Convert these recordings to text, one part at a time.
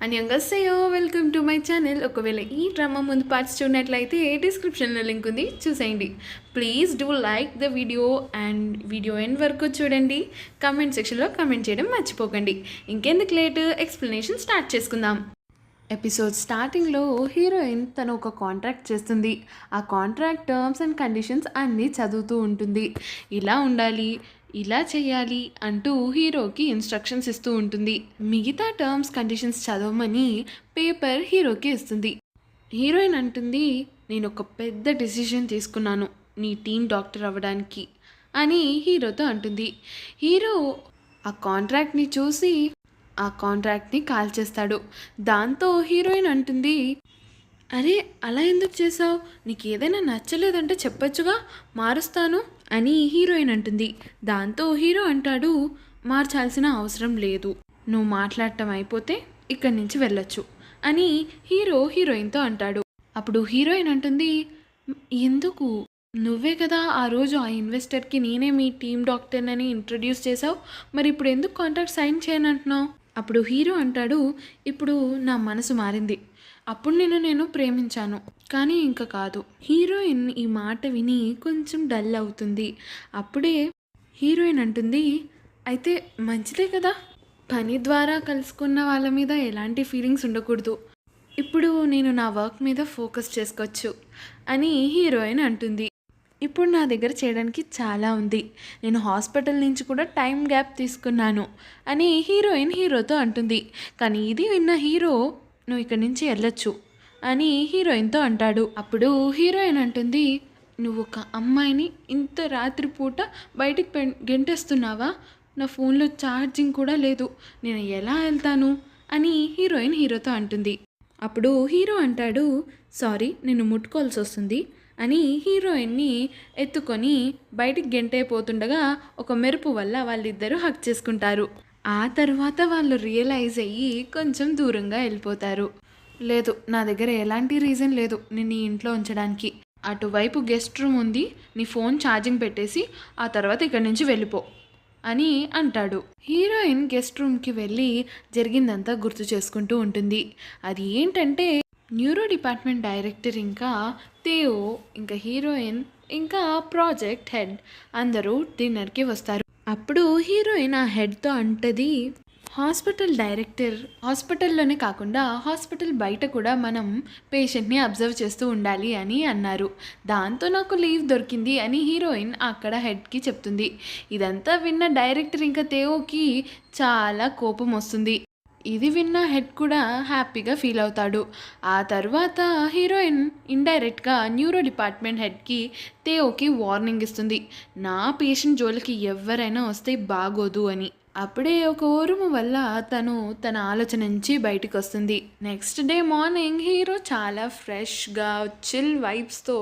안녕하세요. Welcome to my channel. ఒకవేళ ఈ drama ముందు పార్ట్స్ చూడనట్లయితే డిస్క్రిప్షన్లో లింక్ ఉంది, చూసేయండి. Please do like the video and video end వరకు చూడండి. కామెంట్ సెక్షన్లో కామెంట్ చేయడం మర్చిపోకండి. ఇంకెందుకు లేట్, ఎక్స్ప్లెనేషన్ స్టార్ట్ చేసుకుందాం. ఎపిసోడ్ స్టార్టింగ్లో హీరోయిన్ తను ఒక కాంట్రాక్ట్ చేస్తుంది. ఆ కాంట్రాక్ట్ టర్మ్స్ అండ్ కండిషన్స్ అన్నీ చదువుతూ ఉంటుంది. ఇలా ఉండాలి, ఇలా చేయాలి అంటూ హీరోకి ఇన్స్ట్రక్షన్స్ ఇస్తూ ఉంటుంది. మిగతా టర్మ్స్ కండిషన్స్ చదవమని పేపర్ హీరోకి ఇస్తుంది. హీరోయిన్ అంటుంది, నేను ఒక పెద్ద డెసిషన్ తీసుకున్నాను నీ టీమ్ డాక్టర్ అవ్వడానికి అని హీరోతో అంటుంది. హీరో ఆ కాంట్రాక్ట్ని చూసి ఆ కాంట్రాక్ట్ని కాల్ చేస్తాడు. దాంతో హీరోయిన్ అంటుంది, అరే అలా ఎందుకు చేసావు, నీకు ఏదైనా నచ్చలేదంటే చెప్పొచ్చుగా, మారుస్తాను అని హీరోయిన్ అంటుంది. దాంతో హీరో అంటాడు, మార్చాల్సిన అవసరం లేదు, నువ్వు మాట్లాడటం అయిపోతే ఇక్కడి నుంచి వెళ్ళొచ్చు అని హీరోయిన్తో అంటాడు. అప్పుడు హీరోయిన్ అంటుంది, ఎందుకు, నువ్వే కదా ఆ రోజు ఆ ఇన్వెస్టర్కి నేనే మీ టీమ్ డాక్టర్నని ఇంట్రడ్యూస్ చేసావు, మరి ఇప్పుడు ఎందుకు కాంట్రాక్ట్ సైన్ చేయనంటున్నావు? అప్పుడు హీరో అంటాడు, ఇప్పుడు నా మనసు మారింది, అప్పుడు నేను ప్రేమించాను కానీ ఇంకా కాదు. హీరోయిన్ ఈ మాట విని కొంచెం డల్ అవుతుంది. అప్పుడే హీరోయిన్ అంటుంది, అయితే మంచిదే కదా, పని ద్వారా కలుసుకున్న వాళ్ళ మీద ఎలాంటి ఫీలింగ్స్ ఉండకూడదు, ఇప్పుడు నేను నా వర్క్ మీద ఫోకస్ చేసుకోవచ్చు అని హీరోయిన్ అంటుంది. ఇప్పుడు నా దగ్గర చేయడానికి చాలా ఉంది, నేను హాస్పిటల్ నుంచి కూడా టైం గ్యాప్ తీసుకున్నాను అని హీరోయిన్ హీరోతో అంటుంది. కానీ ఇది విన్న హీరో, నువ్వు ఇక్కడి నుంచి వెళ్ళొచ్చు అని హీరోయిన్తో అంటాడు. అప్పుడు హీరోయిన్ అంటుంది, నువ్వు ఒక అమ్మాయిని ఇంత రాత్రిపూట బయటికి గెంటేస్తున్నావా, నా ఫోన్లో ఛార్జింగ్ కూడా లేదు, నేను ఎలా వెళ్తాను అని హీరోయిన్ హీరోతో అంటుంది. అప్పుడు హీరో అంటాడు, సారీ నేను ముట్టుకోవాల్సి వస్తుంది అని హీరోయిన్ని ఎత్తుకొని బయటికి గెంటైపోతుండగా ఒక మెరుపు వల్ల వాళ్ళిద్దరూ హక్ చేసుకుంటారు. ఆ తర్వాత వాళ్ళు రియలైజ్ అయ్యి కొంచెం దూరంగా వెళ్ళిపోతారు. లేదు, నా దగ్గర ఎలాంటి రీజన్ లేదు నిన్ను ఇంట్లో ఉంచడానికి, అటువైపు గెస్ట్ రూమ్ ఉంది, నీ ఫోన్ ఛార్జింగ్ పెట్టేసి ఆ తర్వాత ఇక్కడి నుంచి వెళ్ళిపో అని అంటాడు. హీరోయిన్ గెస్ట్ రూమ్కి వెళ్ళి జరిగిందంతా గుర్తు చేసుకుంటూ ఉంటుంది. అది ఏంటంటే, న్యూరో డిపార్ట్మెంట్ డైరెక్టర్ ఇంకా తేయో ఇంకా హీరోయిన్ ఇంకా ప్రాజెక్ట్ హెడ్ అందరూ డిన్నర్కి వస్తారు. అప్పుడు హీరోయిన్ ఆ హెడ్తో అంటది, హాస్పిటల్ డైరెక్టర్ హాస్పిటల్లోనే కాకుండా హాస్పిటల్ బయట కూడా మనం పేషెంట్ని అబ్జర్వ్ చేస్తూ ఉండాలి అని అన్నారు, దాంతో నాకు లీవ్ దొరికింది అని హీరోయిన్ అక్కడ హెడ్కి చెప్తుంది. ఇదంతా విన్న డైరెక్టర్ ఇంకా తేయోకి చాలా కోపం వస్తుంది. ఇది విన్న హెడ్ కూడా హ్యాపీగా ఫీల్ అవుతాడు. ఆ తర్వాత హీరోయిన్ ఇండైరెక్ట్గా న్యూరో డిపార్ట్మెంట్ హెడ్కి తేయోకి వార్నింగ్ ఇస్తుంది, నా పేషెంట్ జోలికి ఎవరైనా వస్తే బాగోదు అని. అప్పుడే ఒక ఉరుము వల్ల తను తన ఆలోచన నుంచి బయటకు వస్తుంది. నెక్స్ట్ డే మార్నింగ్ హీరో చాలా ఫ్రెష్గా చిల్ వైబ్స్తో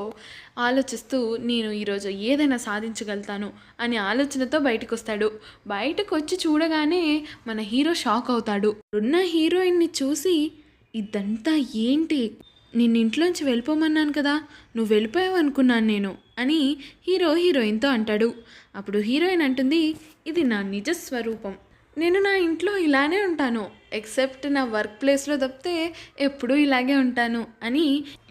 ఆలోచిస్తూ నేను ఈరోజు ఏదైనా సాధించగలుగుతాను అనే ఆలోచనతో బయటకు వస్తాడు. బయటకు వచ్చి చూడగానే మన హీరో షాక్ అవుతాడు. ఉన్న హీరోయిన్ని చూసి, ఇదంతా ఏంటి, నిన్ను ఇంట్లోంచి వెళ్ళిపోమన్నాను కదా, నువ్వు వెళ్ళిపోయావు అనుకున్నాను నేను అని హీరోయిన్తో అంటాడు. అప్పుడు హీరోయిన్ అంటుంది, ఇది నా నిజ స్వరూపం, నేను నా ఇంట్లో ఇలానే ఉంటాను, ఎక్సెప్ట్ నా వర్క్ ప్లేస్లో తప్పితే ఎప్పుడూ ఇలాగే ఉంటాను అని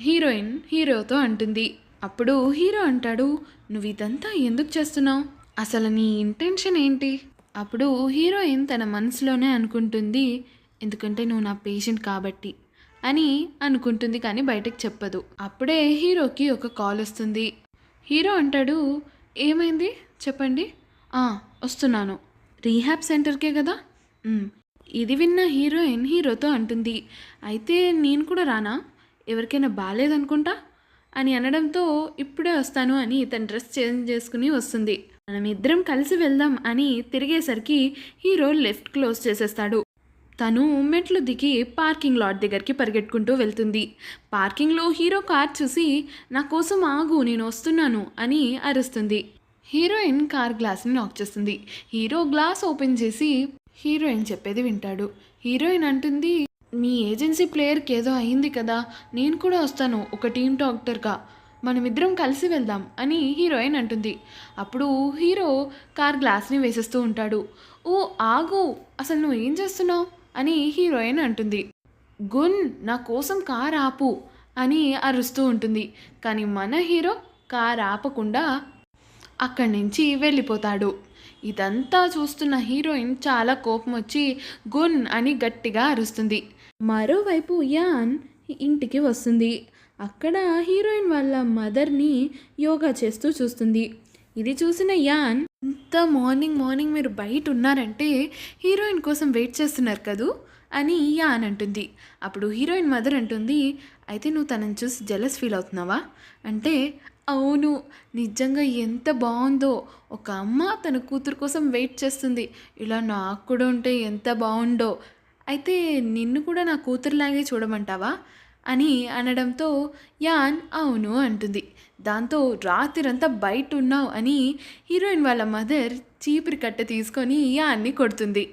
హీరోయిన్ హీరోతో అంటుంది. అప్పుడు హీరో అంటాడు, నువ్వు ఇదంతా ఎందుకు చేస్తున్నావు, అసలు నీ ఇంటెన్షన్ ఏంటి? అప్పుడు హీరోయిన్ తన మనసులోనే అనుకుంటుంది, ఎందుకంటే నువ్వు నా పేషెంట్ కాబట్టి అని అనుకుంటుంది, కానీ బయటకు చెప్పదు. అప్పుడే హీరోకి ఒక కాల్ వస్తుంది. హీరో అంటాడు, ఏమైంది చెప్పండి. వస్తున్నాను, రీహాబ్ సెంటర్కే కదా. ఇది విన్న హీరోయిన్ హీరోతో అంటుంది, అయితే నేను కూడా రానా, ఎవరికైనా బాగాలేదనుకుంటా అని అనడంతో ఇప్పుడే వస్తాను అని తన డ్రెస్ చేంజ్ చేసుకుని వస్తుంది. మనం ఇద్దరం కలిసి వెళ్దాం అని తిరిగేసరికి హీరో లెఫ్ట్ క్లోజ్ చేసేస్తాడు. తను మెట్లు దిగి పార్కింగ్ లాట్ దగ్గరికి పరిగెట్టుకుంటూ వెళ్తుంది. పార్కింగ్లో హీరో కార్ చూసి, నా కోసం ఆగు, నేను వస్తున్నాను అని అరుస్తుంది. హీరోయిన్ కార్ గ్లాస్ని నాక్ చేస్తుంది. హీరో గ్లాస్ ఓపెన్ చేసి హీరోయిన్ చెప్పేది వింటాడు. హీరోయిన్ అంటుంది, మీ ఏజెన్సీ ప్లేయర్కి ఏదో అయింది కదా, నేను కూడా వస్తాను ఒక టీమ్ డాక్టర్గా, మనమిద్దరం కలిసి వెళ్దాం అని హీరోయిన్ అంటుంది. అప్పుడు హీరో కార్ గ్లాస్ని వేసేస్తూ ఉంటాడు. ఓ ఆగు, అసలు నువ్వు ఏం చేస్తున్నావు అని హీరోయిన్ అంటుంది. గున్ నా కోసం కార్ ఆపు అని అరుస్తూ ఉంటుంది. కానీ మన హీరో కార్ ఆపకుండా అక్కడి నుంచి వెళ్ళిపోతాడు. ఇదంతా చూస్తున్న హీరోయిన్ చాలా కోపం వచ్చి గున్ అని గట్టిగా అరుస్తుంది. మరోవైపు యాన్ ఇంటికి వస్తుంది. అక్కడ హీరోయిన్ వాళ్ళ మదర్ని యోగా చేస్తూ చూస్తుంది. ఇది చూసిన యాన్, ఇంత మార్నింగ్ మార్నింగ్ మీరు బయట ఉన్నారంటే హీరోయిన్ కోసం వెయిట్ చేస్తున్నారు కదూ అని యాన్ అంటుంది. అప్పుడు హీరోయిన్ మదర్ అంటుంది, అయితే నువ్వు తనని చూసి జెలస్ ఫీల్ అవుతున్నావా అంటే, అవును, నిజంగా ఎంత బాగుందో, ఒక అమ్మ తన కూతురు కోసం వెయిట్ చేస్తుంది, ఇలా నాకు కూడా ఉంటే ఎంత బాగుండో, అయితే నిన్ను కూడా నా కూతురులాగే చూడమంటావా అని అనడంతో యాన్ అవును అంటుంది. దాంతో రాత్రంతా బయట ఉన్నావు అని హీరోయిన్ వాళ్ళ మదర్ చీపురు కట్ట తీసుకొని యాన్ని కొడుతుంది.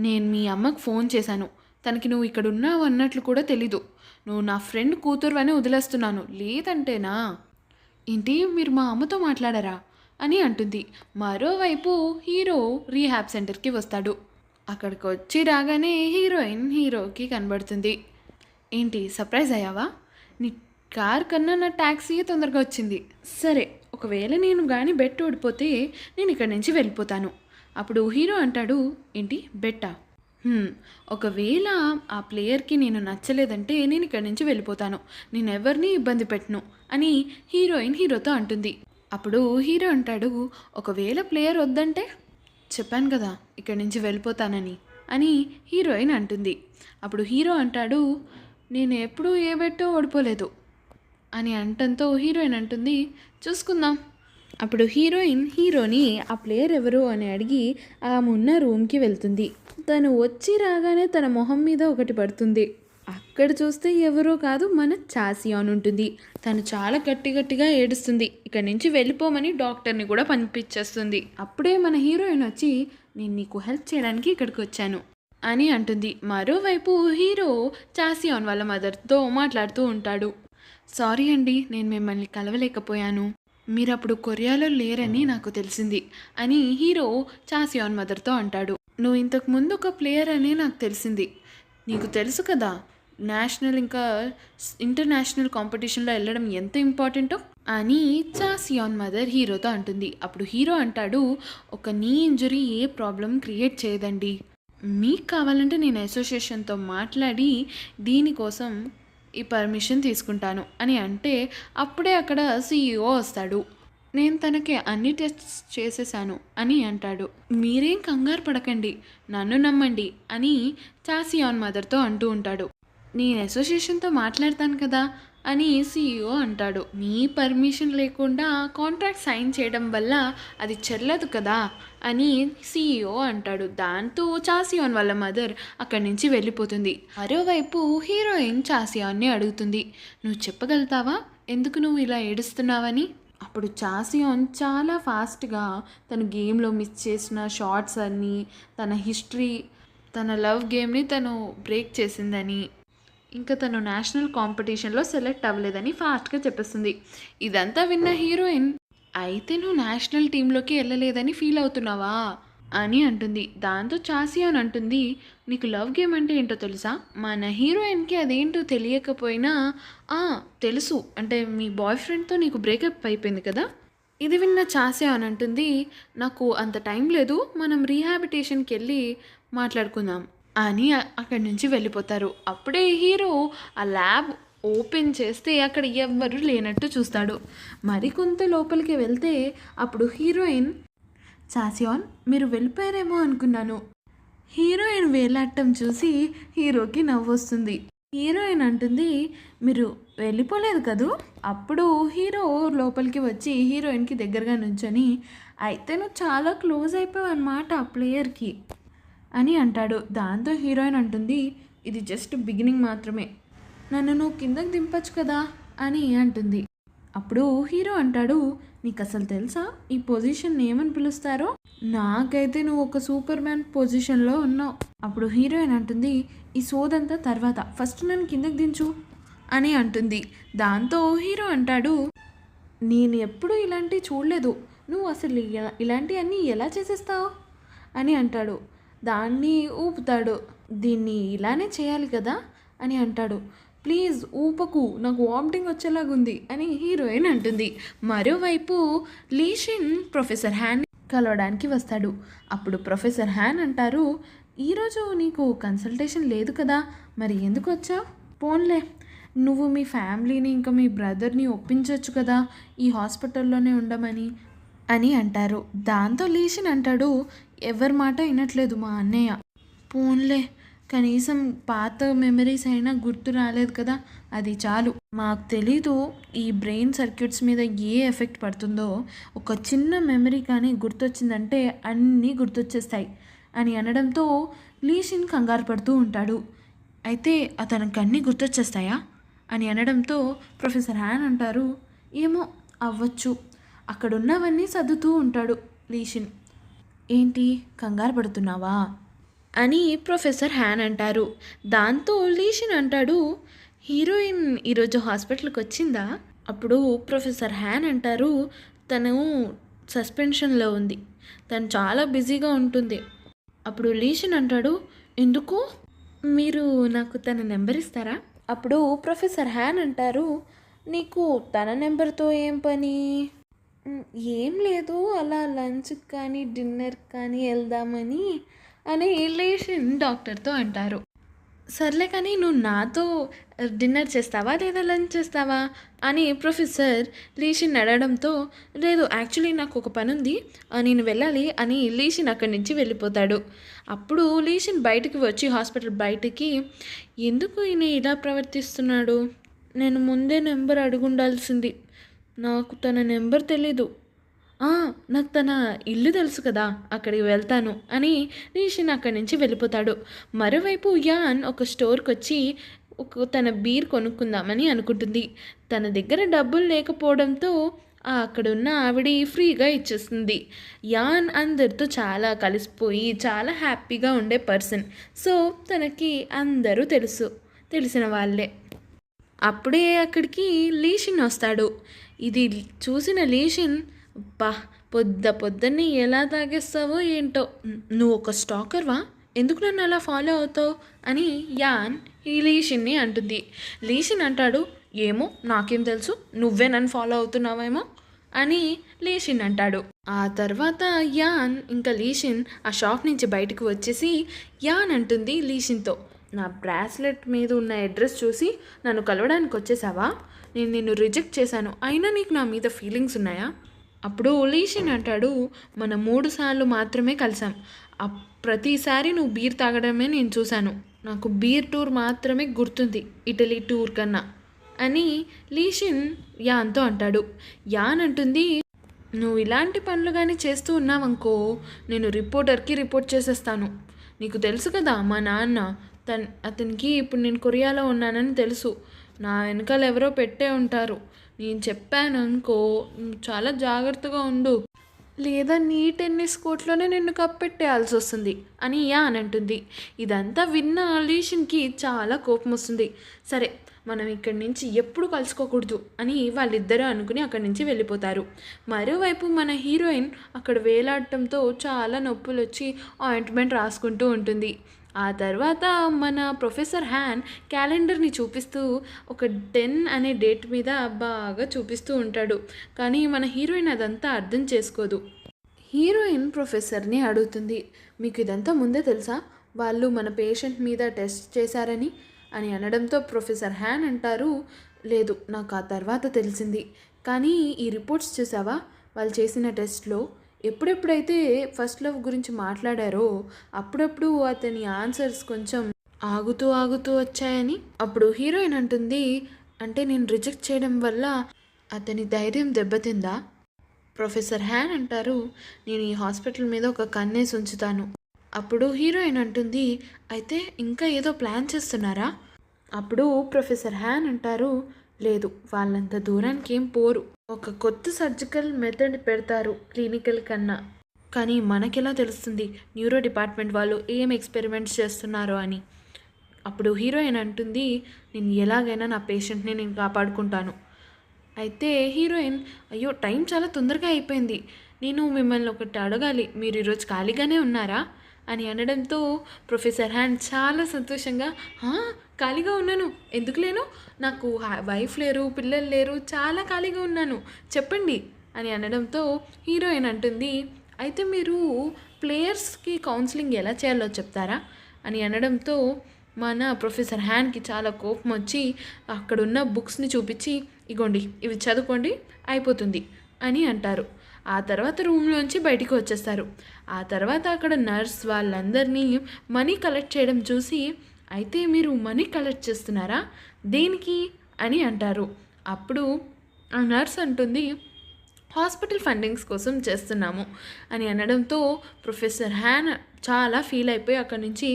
నేను మీ అమ్మకు ఫోన్ చేశాను, తనకి నువ్వు ఇక్కడ ఉన్నావు అన్నట్లు కూడా తెలీదు, నువ్వు నా ఫ్రెండ్ కూతురు అని వదిలేస్తున్నాను, లేదంటేనా. ఏంటి, మీరు మా అమ్మతో మాట్లాడారా అని అంటుంది. మరోవైపు హీరో రీహాబ్ సెంటర్కి వస్తాడు. అక్కడికి వచ్చి రాగానే హీరోయిన్ హీరోకి కనబడుతుంది. ఏంటి, సర్ప్రైజ్ అయ్యావా? నీ కార్ కన్నా నా ట్యాక్సీయే తొందరగా వచ్చింది. సరే, ఒకవేళ నేను కానీ బెట్ ఓడిపోతే నేను ఇక్కడి నుంచి వెళ్ళిపోతాను. అప్పుడు హీరో అంటాడు, ఏంటి బెట్టా? ఒకవేళ ఆ ప్లేయర్కి నేను నచ్చలేదంటే నేను ఇక్కడి నుంచి వెళ్ళిపోతాను, నేను ఎవరిని ఇబ్బంది పెట్టను అని హీరోయిన్ హీరోతో అంటుంది. అప్పుడు హీరో అంటాడు, ఒకవేళ ప్లేయర్ వద్దంటే? చెప్పాను కదా ఇక్కడి నుంచి వెళ్ళిపోతానని అని హీరోయిన్ అంటుంది. అప్పుడు హీరో అంటాడు, నేను ఎప్పుడూ ఏ బెట్టో ఓడిపోలేదు అని అంటంతో హీరోయిన్ అంటుంది, చూసుకుందాం. అప్పుడు హీరోయిన్ హీరోని ఆ ప్లేయర్ ఎవరు అని అడిగి ఆమె ఉన్న రూమ్కి వెళ్తుంది. తను వచ్చి రాగానే తన మొహం మీద ఒకటి పడుతుంది. అక్కడ చూస్తే ఎవరో కాదు, మన చాసియాన్ ఉంటుంది. తను చాలా గట్టిగా ఏడుస్తుంది. ఇక్కడి నుంచి వెళ్ళిపోమని డాక్టర్ని కూడా పంపించేస్తుంది. అప్పుడే మన హీరోయిన్ వచ్చి, నేను నీకు హెల్ప్ చేయడానికి ఇక్కడికి వచ్చాను అని అంటుంది. మరోవైపు హీరో చాసియాన్ వాళ్ళ మదర్తో మాట్లాడుతూ ఉంటాడు. సారీ అండి, నేను మిమ్మల్ని కలవలేకపోయాను, మీరు అప్పుడు కొరియాలో లేరని నాకు తెలిసింది అని హీరో చాసియాన్ మదర్తో అంటాడు. నువ్వు ఇంతకు ముందు ఒక ప్లేయర్ అని నాకు తెలిసింది, నీకు తెలుసు కదా నేషనల్ ఇంకా ఇంటర్నేషనల్ కాంపిటీషన్లో వెళ్ళడం ఎంత ఇంపార్టెంటో అని చాసియాన్ మదర్ హీరోతో అంటుంది. అప్పుడు హీరో అంటాడు, ఒక నీ ఇంజరీ ఏ ప్రాబ్లం క్రియేట్ చేయదండి, మీకు కావాలంటే నేను అసోసియేషన్తో మాట్లాడి దీనికోసం ఈ పర్మిషన్ తీసుకుంటాను అని అంటే, అప్పుడే అక్కడ CEO వస్తాడు. నేను తనకి అన్ని టెస్ట్స్ చేసేసాను అని అంటాడు. మీరేం కంగారు పడకండి, నన్ను నమ్మండి అని చాసియాన్ మదర్తో అంటూ ఉంటాడు. నేను అసోసియేషన్తో మాట్లాడతాను కదా అని CEO అంటాడు. మీ పర్మిషన్ లేకుండా కాంట్రాక్ట్ సైన్ చేయడం వల్ల అది చెల్లదు కదా అని CEO అంటాడు. దాంతో చాసియాన్ వాళ్ళ మదర్ అక్కడి నుంచి వెళ్ళిపోతుంది. మరోవైపు హీరోయిన్ చాసియాన్ని అడుగుతుంది, నువ్వు చెప్పగలుగుతావా ఎందుకు నువ్వు ఇలా ఏడుస్తున్నావని? అప్పుడు చాసియాన్ చాలా ఫాస్ట్గా తను గేమ్లో మిస్ చేసిన షార్ట్స్ అన్నీ, తన హిస్టరీ, తన లవ్ గేమ్ని తను బ్రేక్ చేసిందని, ఇంకా తను నేషనల్ కాంపిటీషన్లో సెలెక్ట్ అవ్వలేదని ఫాస్ట్గా చెప్పేస్తుంది. ఇదంతా విన్న హీరోయిన్, అయితే నువ్వు నేషనల్ టీంలోకి వెళ్ళలేదని ఫీల్ అవుతున్నావా అని అంటుంది. దాంతో చాసియాన్ అంటుంది, నీకు లవ్ గేమ్ అంటే ఏంటో తెలుసా? మన హీరోయిన్కి అదేంటో తెలియకపోయినా తెలుసు, అంటే మీ బాయ్ ఫ్రెండ్తో నీకు బ్రేకప్ అయిపోయింది కదా. ఇది విన్న చాసియాన్ అంటుంది, నాకు అంత టైం లేదు, మనం రీహాబిటేషన్కి వెళ్ళి మాట్లాడుకుందాం అని అక్కడి నుంచి వెళ్ళిపోతారు. అప్పుడే హీరో ఆ ల్యాబ్ ఓపెన్ చేస్తే అక్కడ ఎవ్వరూ లేనట్టు చూస్తాడు. మరికొంత లోపలికి వెళ్తే అప్పుడు హీరోయిన్, చాసియాన్ మీరు వెళ్ళిపోయారేమో అనుకున్నాను. హీరోయిన్ వేలాడటం చూసి హీరోకి నవ్వొస్తుంది. హీరోయిన్ అంటుంది, మీరు వెళ్ళిపోలేదు కదూ. అప్పుడు హీరో లోపలికి వచ్చి హీరోయిన్కి దగ్గరగా నుంచొని, అయితే నువ్వు చాలా క్లోజ్ అయిపోయావు అన్నమాట ఆ ప్లేయర్కి అని అంటాడు. దాంతో హీరోయిన్ అంటుంది, ఇది జస్ట్ బిగినింగ్ మాత్రమే, నన్ను నువ్వు కిందకి దింపచ్చు కదా అని అంటుంది. అప్పుడు హీరో అంటాడు, నీకు అసలు తెలుసా ఈ పొజిషన్ ఏమని పిలుస్తారో? నాకైతే నువ్వు ఒక సూపర్ మ్యాన్ పొజిషన్లో ఉన్నావు. అప్పుడు హీరోయిన్ అంటుంది, ఈ సోదంతా తర్వాత ఫస్ట్ నన్ను కిందకి దించు అని అంటుంది. దాంతో హీరో అంటాడు, నేను ఎప్పుడు ఇలాంటివి చూడలేదు, నువ్వు అసలు ఇలాంటివన్నీ ఎలా చేసేస్తావు అని అంటాడు. దాన్ని ఊపుతాడు, దీన్ని ఇలానే చేయాలి కదా అని అంటాడు. ప్లీజ్ ఊపకు, నాకు వామిటింగ్ వచ్చేలాగుంది అని హీరోయిన్ అంటుంది. మరోవైపు లీషిన్ ప్రొఫెసర్ హ్యాన్ కలవడానికి వస్తాడు. అప్పుడు ప్రొఫెసర్ హ్యాన్ అంటారు, ఈరోజు నీకు కన్సల్టేషన్ లేదు కదా, మరి ఎందుకు వచ్చావు? పోన్లే, నువ్వు మీ ఫ్యామిలీని ఇంకా మీ బ్రదర్ని ఒప్పించవచ్చు కదా ఈ హాస్పిటల్లోనే ఉండమని అని అంటారు. దాంతో లీషన్ అంటాడు, ఎవరి మాట వినట్లేదు మా అన్నయ్య. పోన్లే, కనీసం పాత మెమరీస్ అయినా గుర్తు రాలేదు కదా, అది చాలు. మాకు తెలీదు ఈ బ్రెయిన్ సర్క్యూట్స్ మీద ఏ ఎఫెక్ట్ పడుతుందో, ఒక చిన్న మెమరీ కానీ గుర్తొచ్చిందంటే అన్నీ గుర్తొచ్చేస్తాయి అని అనడంతో లీషిన్ కంగారు పడుతూ ఉంటాడు. అయితే అతనికి అన్నీ గుర్తొచ్చేస్తాయా అని అనడంతో ప్రొఫెసర్ హ్యాన్ అంటారు, ఏమో అవ్వచ్చు. అక్కడున్నవన్నీ సర్దుతూ ఉంటాడు లీషిన్. ఏంటి కంగారు పడుతున్నావా అని ప్రొఫెసర్ హ్యాన్ అంటారు. దాంతో లీషిన్ అంటాడు, హీరోయిన్ ఈరోజు హాస్పిటల్కి వచ్చిందా? అప్పుడు ప్రొఫెసర్ హ్యాన్ అంటారు, తను సస్పెన్షన్లో ఉంది, తను చాలా బిజీగా ఉంటుంది. అప్పుడు లీషిన్ అంటాడు, ఎందుకు? మీరు నాకు తన నెంబర్ ఇస్తారా? అప్పుడు ప్రొఫెసర్ హ్యాన్ అంటారు, నీకు తన నెంబర్తో ఏం పని? ఏం లేదు, అలా లంచ్కి కానీ డిన్నర్కి కానీ వెళ్దామని అని లీషిన్ డాక్టర్తో అంటారు. సర్లే కానీ నువ్వు నాతో డిన్నర్ చేస్తావా లేదా లంచ్ చేస్తావా అని ప్రొఫెసర్ లీషిన్ అడగడంతో, లేదు యాక్చువల్లీ నాకు ఒక పని ఉంది, నేను వెళ్ళాలి అని లీషిన్ అక్కడి నుంచి వెళ్ళిపోతాడు. అప్పుడు లీషిన్ బయటికి వచ్చి హాస్పిటల్ బయటికి, ఎందుకు ఈయన ఇలా ప్రవర్తిస్తున్నాడు, నేను ముందే నెంబర్ అడుగుండాల్సింది, నాకు తన నెంబర్ తెలీదు, నాకు తన ఇల్లు తెలుసు కదా, అక్కడికి వెళ్తాను అని లీషిన్ అక్కడి నుంచి వెళ్ళిపోతాడు. మరోవైపు యాన్ ఒక స్టోర్కి వచ్చి తన బీర్ కొనుక్కుందామని అనుకుంటుంది. తన దగ్గర డబ్బులు లేకపోవడంతో అక్కడున్న ఆవిడ ఫ్రీగా ఇచ్చేస్తుంది. యాన్ అందరితో చాలా కలిసిపోయి చాలా హ్యాపీగా ఉండే పర్సన్. సో తనకి అందరూ తెలిసిన వాళ్ళే. అప్పుడే అక్కడికి లీషిన్ వస్తాడు. ఇది చూసిన లీషిన్, పొద్దున్నే ఎలా తాగేస్తావో ఏంటో, నువ్వు ఒక స్టాకర్వా, ఎందుకు నన్ను అలా ఫాలో అవుతావు అని యాన్ ఈ లీషిన్ని అంటుంది. లీషిన్ అంటాడు, ఏమో నాకేం తెలుసు, నువ్వే నన్ను ఫాలో అవుతున్నావేమో అని లీషిన్ అంటాడు. ఆ తర్వాత యాన్ ఇంకా లీషిన్ ఆ షాప్ నుంచి బయటకు వచ్చేసి యాన్ అంటుంది లీషిన్తో, నా బ్రాస్లెట్ మీద ఉన్న అడ్రస్ చూసి నన్ను కలవడానికి వచ్చేసావా? నేను నిన్ను రిజెక్ట్ చేశాను, అయినా నీకు నా మీద ఫీలింగ్స్ ఉన్నాయా? అప్పుడు లీషిన్ అంటాడు, మనం 3 సార్లు మాత్రమే కలిసాం, ప్రతిసారి నువ్వు బీర్ తాగడమే నేను చూశాను, నాకు బీర్ టూర్ మాత్రమే గుర్తుంది ఇటలీ టూర్ కన్నా అని లీషిన్ యాన్తో అంటాడు. యాన్ అంటుంది, నువ్వు ఇలాంటి పనులు కానీ చేస్తూ ఉన్నావనుకో, నేను రిపోర్టర్కి రిపోర్ట్ చేసేస్తాను. నీకు తెలుసు కదా మా నాన్న, అతనికి ఇప్పుడు నేను కొరియాలో ఉన్నానని తెలుసు, నా వెనకాల ఎవరో పెట్టే ఉంటారు, నేను చెప్పాను అనుకో చాలా జాగ్రత్తగా ఉండు, లేదా నీ టెన్నిస్ కోర్ట్లోనే నిన్ను కప్పెట్టేయాల్సి వస్తుంది అని యాన్ అంటుంది. ఇదంతా విన్న లీషిన్కి చాలా కోపం వస్తుంది. సరే మనం ఇక్కడి నుంచి ఎప్పుడు కలుసుకోకూడదు అని వాళ్ళిద్దరూ అనుకుని అక్కడి నుంచి వెళ్ళిపోతారు. మరోవైపు మన హీరోయిన్ అక్కడ వేలాడటంతో చాలా నొప్పులు వచ్చి ఆయింట్మెంట్ రాసుకుంటూ ఉంటుంది. ఆ తర్వాత మన ప్రొఫెసర్ హ్యాన్ క్యాలెండర్ని చూపిస్తూ ఒక 10 అనే డేట్ మీద బాగా చూపిస్తూ ఉంటాడు. కానీ మన హీరోయిన్ అదంతా అర్థం చేసుకోదు. హీరోయిన్ ప్రొఫెసర్ని అడుగుతుంది, మీకు ఇదంతా ముందే తెలుసా, వాళ్ళు మన పేషెంట్ మీద టెస్ట్ చేశారని అని అనడంతో ప్రొఫెసర్ హ్యాన్ అంటారు, లేదు నాకు ఆ తర్వాత తెలిసింది, కానీ ఈ రిపోర్ట్స్ చూసావా, వాళ్ళు చేసిన టెస్ట్లో ఎప్పుడెప్పుడైతే ఫస్ట్ లవ్ గురించి మాట్లాడారో అప్పుడప్పుడు అతని ఆన్సర్స్ కొంచెం ఆగుతూ వచ్చాయని. అప్పుడు హీరోయిన్ అంటుంది, అంటే నేను రిజెక్ట్ చేయడం వల్ల అతని ధైర్యం దెబ్బతిందా? ప్రొఫెసర్ హ్యాన్ అంటారు, నేను ఈ హాస్పిటల్ మీద ఒక కన్నేసి ఉంచుతాను. అప్పుడు హీరోయిన్ అంటుంది, అయితే ఇంకా ఏదో ప్లాన్ చేస్తున్నారా? అప్పుడు ప్రొఫెసర్ హ్యాన్ అంటారు, లేదు వాళ్ళంత దూరానికి ఏం పోరు, ఒక కొత్త సర్జికల్ మెథడ్ పెడతారు క్లినికల్ కన్నా, కానీ మనకెలా తెలుస్తుంది న్యూరో డిపార్ట్మెంట్ వాళ్ళు ఏం ఎక్స్పెరిమెంట్స్ చేస్తున్నారో అని. అప్పుడు హీరోయిన్ అంటుంది, నేను ఎలాగైనా నా పేషెంట్ని నేను కాపాడుకుంటాను. అయితే హీరోయిన్, అయ్యో టైం చాలా తొందరగా అయిపోయింది, నేను మిమ్మల్ని ఒకటి అడగాలి, మీరు ఈరోజు ఖాళీగానే ఉన్నారా అని అనడంతో ప్రొఫెసర్ హ్యాన్ చాలా సంతోషంగా ఖాళీగా ఉన్నాను, ఎందుకు లేను, నాకు వైఫ్ లేరు, పిల్లలు లేరు, చాలా ఖాళీగా ఉన్నాను, చెప్పండి అని అనడంతో హీరోయిన్ అంటుంది, అయితే మీరు ప్లేయర్స్కి కౌన్సిలింగ్ ఎలా చేయాలో చెప్తారా అని అనడంతో మన ప్రొఫెసర్ హ్యాన్కి చాలా కోపం వచ్చి అక్కడున్న బుక్స్ని చూపించి ఇగోండి ఇవి చదువుకోండి అయిపోతుంది అని అంటారు. ఆ తర్వాత రూమ్లోంచి బయటికి వచ్చేస్తారు. ఆ తర్వాత అక్కడ నర్స్ వాళ్ళందరినీ మనీ కలెక్ట్ చేయడం చూసి అయితే మీరు మనీ కలెక్ట్ చేస్తున్నారా, దేనికి అని అంటారు. అప్పుడు ఆ నర్స్ అంటుంది, హాస్పిటల్ ఫండింగ్స్ కోసం చేస్తున్నాము అని అనడంతో ప్రొఫెసర్ హ్యాన్ చాలా ఫీల్ అయిపోయి అక్కడి నుంచి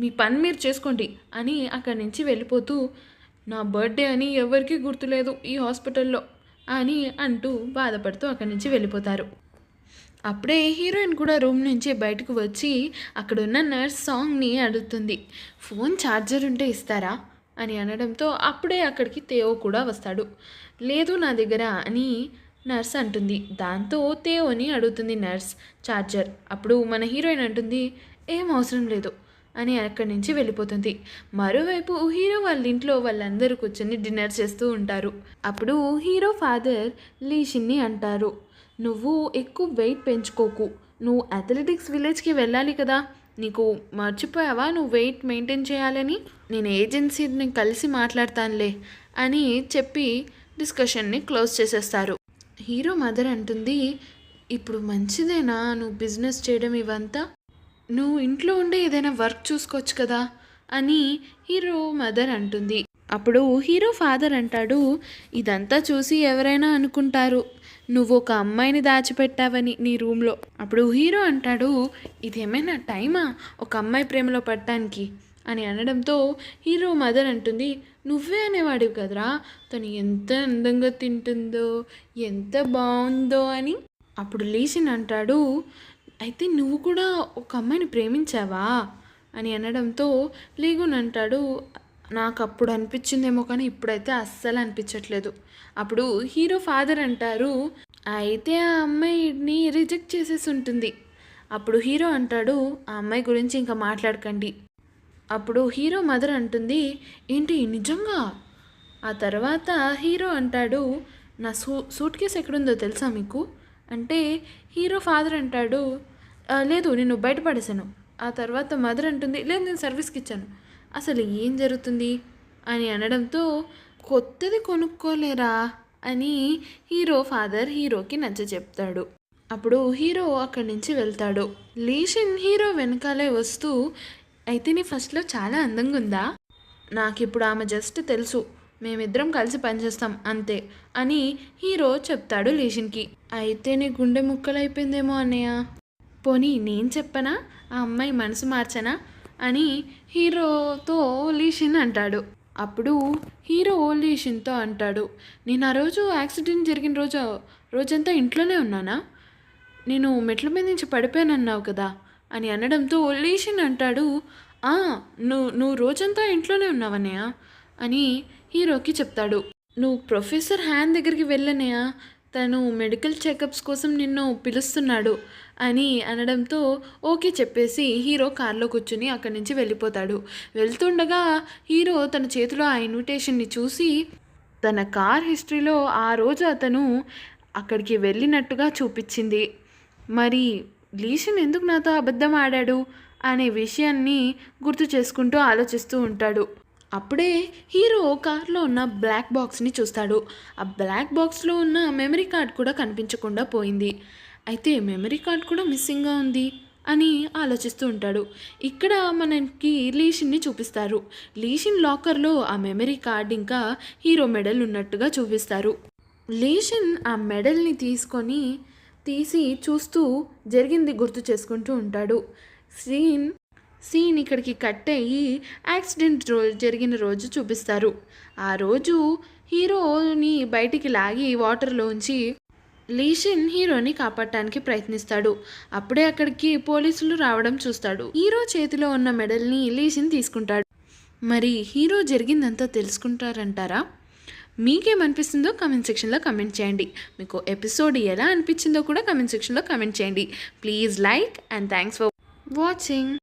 మీ పని మీరు చేసుకోండి అని అక్కడి నుంచి వెళ్ళిపోతూ నా బర్త్డే అని ఎవరికీ గుర్తులేదు ఈ హాస్పిటల్లో అని అంటూ బాధపడుతూ అక్కడి నుంచి వెళ్ళిపోతారు. అప్పుడే హీరోయిన్ కూడా రూమ్ నుంచి బయటకు వచ్చి అక్కడున్న నర్స్ సాంగ్ని అడుగుతుంది, ఫోన్ ఛార్జర్ ఉంటే ఇస్తారా అని అనడంతో అప్పుడే అక్కడికి తేవో కూడా వస్తాడు. లేదు నా దగ్గర అని నర్స్ అంటుంది. దాంతో తేవోని అడుగుతుంది నర్స్ ఛార్జర్. అప్పుడు మన హీరోయిన్ అంటుంది, ఏం అవసరం లేదు అని అక్కడి నుంచి వెళ్ళిపోతుంది. మరోవైపు హీరో వాళ్ళ ఇంట్లో వాళ్ళందరూ కూర్చొని డిన్నర్ చేస్తూ ఉంటారు. అప్పుడు హీరో ఫాదర్ లీషిన్ని అంటారు, నువ్వు ఎక్కువ వెయిట్ పెంచుకోకు, నువ్వు అథ్లెటిక్స్ విలేజ్కి వెళ్ళాలి కదా, నీకు మర్చిపోయావా నువ్వు వెయిట్ మెయింటైన్ చేయాలని, నేను ఏజెన్సీని కలిసి మాట్లాడతానులే అని చెప్పి డిస్కషన్ని క్లోజ్ చేసేస్తారు. హీరో మదర్ అంటుంది, ఇప్పుడు మంచిదేనా నువ్వు బిజినెస్ చేయడం, ఇవంతా నువ్వు ఇంట్లో ఉండే ఏదైనా వర్క్ చూసుకోవచ్చు కదా అని హీరో మదర్ అంటుంది. అప్పుడు హీరో ఫాదర్ అంటాడు, ఇదంతా చూసి ఎవరైనా అనుకుంటారు నువ్వు ఒక అమ్మాయిని దాచిపెట్టావని నీ రూమ్లో. అప్పుడు హీరో అంటాడు, ఇదేమైనా టైమా ఒక అమ్మాయి ప్రేమలో పడటానికి అని అనడంతో హీరో మదర్ అంటుంది, నువ్వే అనేవాడివి కదరా తను ఎంత అందంగా తింటుందో ఎంత బాగుందో అని. అప్పుడు లీసిన్ అంటాడు, అయితే నువ్వు కూడా ఒక అమ్మాయిని ప్రేమించావా అని అనడంతో లీగున్ అంటాడు, నాకు అప్పుడు అనిపించిందేమో కానీ ఇప్పుడైతే అస్సలు అనిపించట్లేదు. అప్పుడు హీరో ఫాదర్ అంటారు, అయితే ఆ అమ్మాయిని రిజెక్ట్ చేసేసి ఉంటుంది. అప్పుడు హీరో అంటాడు, ఆ అమ్మాయి గురించి ఇంకా మాట్లాడకండి. అప్పుడు హీరో మదర్ అంటుంది, ఏంటి నిజంగా? ఆ తర్వాత హీరో అంటాడు, నా సూట్ కేస్ ఎక్కడుందో తెలుసా మీకు అంటే హీరో ఫాదర్ అంటాడు, లేదు నేను బయటపడేశాను. ఆ తర్వాత మదర్ అంటుంది, లేదు నేను సర్వీస్కి ఇచ్చాను. అసలు ఏం జరుగుతుంది అని అనడంతో కొత్తది కొనుక్కోలేరా అని హీరో ఫాదర్ హీరోకి నచ్చ చెప్తాడు. అప్పుడు హీరో అక్కడి నుంచి వెళ్తాడు. లీషిన్ హీరో వెనకాలే వస్తూ, అయితే నీ ఫస్ట్లో చాలా అందంగా ఉందా, నాకు ఇప్పుడు ఆమె జస్ట్ తెలుసు, మేమిద్దరం కలిసి పనిచేస్తాం అంతే అని హీరో చెప్తాడు లీషిన్కి. అయితే నీ గుండె ముక్కలైపోయిందేమో అన్నయ్య, పోనీ నేను చెప్పనా ఆ అమ్మాయి మనసు మార్చనా అని హీరోతో లీషిన్ అంటాడు. అప్పుడు హీరో లీషిన్తో అంటాడు, నేను ఆ రోజు యాక్సిడెంట్ జరిగిన రోజంతా ఇంట్లోనే ఉన్నానా, నేను మెట్ల మీద నుంచి పడిపోయానన్నావు కదా అని అనడంతో లీషిన్ అంటాడు, నువ్వు రోజంతా ఇంట్లోనే ఉన్నావన్నయ్య అని హీరోకి చెప్తాడు. నువ్వు ప్రొఫెసర్ హ్యాన్ దగ్గరికి వెళ్ళనయ్య, తను మెడికల్ చెకప్స్ కోసం నిన్ను పిలుస్తున్నాడు అని అనడంతో ఓకే చెప్పేసి హీరో కార్లో కూర్చుని అక్కడి నుంచి వెళ్ళిపోతాడు. వెళ్తుండగా హీరో తన చేతిలో ఆ ఇన్విటేషన్ని చూసి తన కార్ హిస్టరీలో ఆ రోజు అతను అక్కడికి వెళ్ళినట్టుగా చూపించింది. మరి లీషిన్ ఎందుకు నాతో అబద్ధం ఆడాడు అనే విషయాన్ని గుర్తు చేసుకుంటూ ఆలోచిస్తూ ఉంటాడు. అప్పుడే హీరో కార్లో ఉన్న బ్లాక్ బాక్స్ని చూస్తాడు. ఆ బ్లాక్ బాక్స్లో ఉన్న మెమరీ కార్డ్ కూడా కనిపించకుండా పోయింది. అయితే మెమరీ కార్డ్ కూడా మిస్సింగ్గా ఉంది అని ఆలోచిస్తూ ఉంటాడు. ఇక్కడ మనకి లీషిన్ని చూపిస్తారు. లీషిన్ లాకర్లో ఆ మెమరీ కార్డ్ ఇంకా హీరో మెడల్ ఉన్నట్టుగా చూపిస్తారు. లీషిన్ ఆ మెడల్ని తీసి చూస్తూ జరిగింది గుర్తు చేసుకుంటూ ఉంటాడు. సీన్ ఇక్కడికి కట్ అయ్యి యాక్సిడెంట్ జరిగిన రోజు చూపిస్తారు. ఆ రోజు హీరోని బయటికి లాగి వాటర్లోంచి లీషిన్ హీరోని కాపాడటానికి ప్రయత్నిస్తాడు. అప్పుడే అక్కడికి పోలీసులు రావడం చూస్తాడు. హీరో చేతిలో ఉన్న మెడల్ని లీషిన్ తీసుకుంటాడు. మరి హీరో జరిగిందంతా తెలుసుకుంటారంటారా? మీకేమనిపిస్తుందో కమెంట్ సెక్షన్లో కమెంట్ చేయండి. మీకు ఎపిసోడ్ ఎలా అనిపించిందో కూడా కమెంట్ సెక్షన్లో కమెంట్ చేయండి. Please like and thanks for watching.